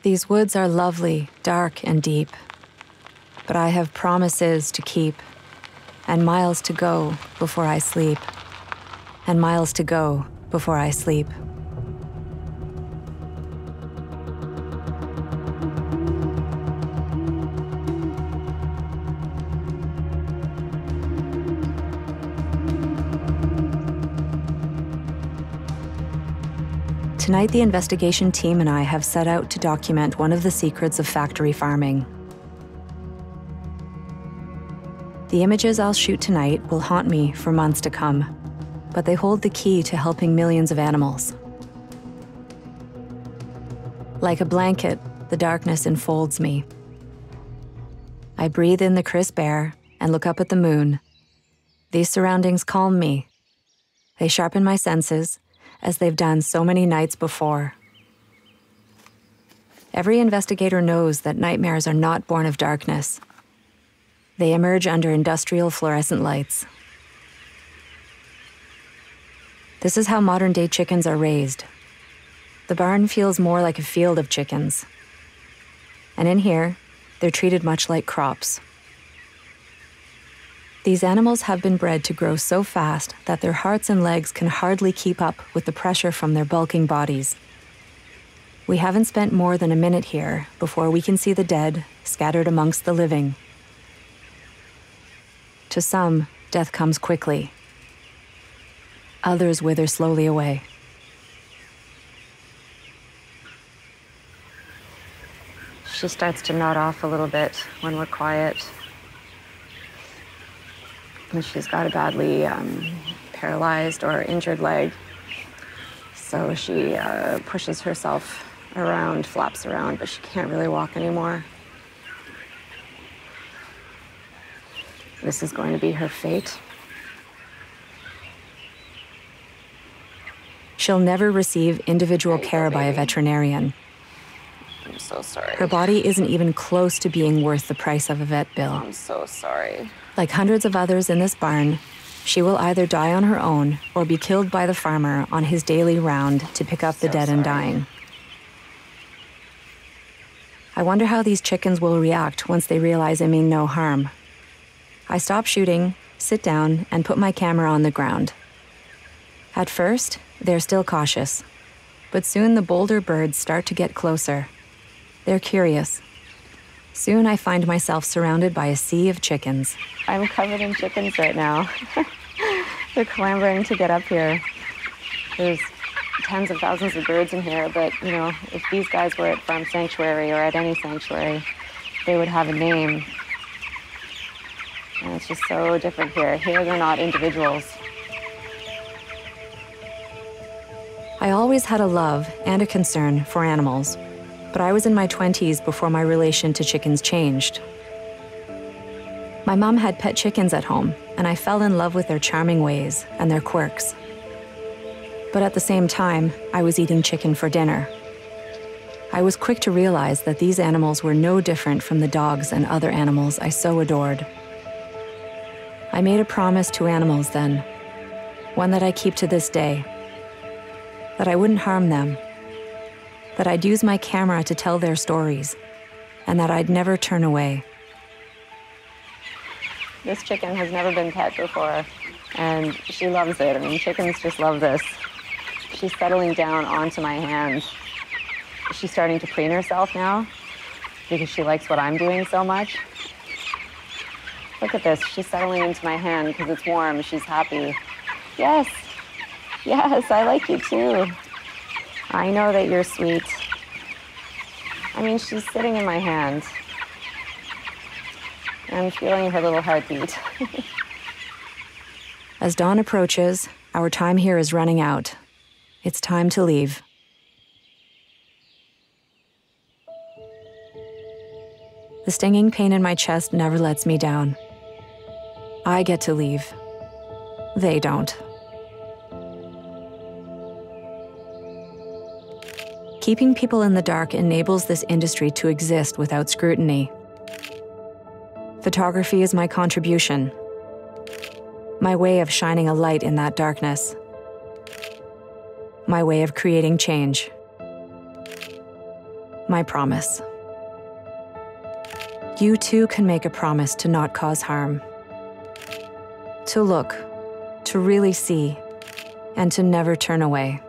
These woods are lovely, dark and deep, but I have promises to keep, and miles to go before I sleep, and miles to go before I sleep. Tonight, the investigation team and I have set out to document one of the secrets of factory farming. The images I'll shoot tonight will haunt me for months to come, but they hold the key to helping millions of animals. Like a blanket, the darkness enfolds me. I breathe in the crisp air and look up at the moon. These surroundings calm me. They sharpen my senses, as they've done so many nights before. Every investigator knows that nightmares are not born of darkness. They emerge under industrial fluorescent lights. This is how modern-day chickens are raised. The barn feels more like a field of chickens. And in here, they're treated much like crops. These animals have been bred to grow so fast that their hearts and legs can hardly keep up with the pressure from their bulking bodies. We haven't spent more than a minute here before we can see the dead scattered amongst the living. To some, death comes quickly. Others wither slowly away. She starts to nod off a little bit when we're quiet. And she's got a badly paralyzed or injured leg. So she pushes herself around, flaps around, but she can't really walk anymore. This is going to be her fate. She'll never receive individual care by a veterinarian. I'm so sorry. Her body isn't even close to being worth the price of a vet bill. I'm so sorry. Like hundreds of others in this barn, she will either die on her own or be killed by the farmer on his daily round to pick up the dead and dying. I wonder how these chickens will react once they realize I mean no harm. I stop shooting, sit down, and put my camera on the ground. At first, they're still cautious, but soon the bolder birds start to get closer. They're curious. Soon I find myself surrounded by a sea of chickens. I'm covered in chickens right now. They're clambering to get up here. There's tens of thousands of birds in here, but, you know, if these guys were at Farm Sanctuary or at any sanctuary, they would have a name. And it's just so different here. Here they're not individuals. I always had a love and a concern for animals, but I was in my 20s before my relation to chickens changed. My mom had pet chickens at home, and I fell in love with their charming ways and their quirks. But at the same time, I was eating chicken for dinner. I was quick to realize that these animals were no different from the dogs and other animals I so adored. I made a promise to animals then, one that I keep to this day, that I wouldn't harm them, that I'd use my camera to tell their stories, and that I'd never turn away. This chicken has never been pet before, and she loves it. I mean, chickens just love this. She's settling down onto my hand. She's starting to preen herself now because she likes what I'm doing so much. Look at this. She's settling into my hand because it's warm. She's happy. Yes. Yes, I like you too. I know that you're sweet. I mean, she's sitting in my hand. I'm feeling her little heartbeat. As dawn approaches, our time here is running out. It's time to leave. The stinging pain in my chest never lets me down. I get to leave. They don't. Keeping people in the dark enables this industry to exist without scrutiny. Photography is my contribution, my way of shining a light in that darkness, my way of creating change. my promise. You too can make a promise to not cause harm, to look, to really see, and to never turn away.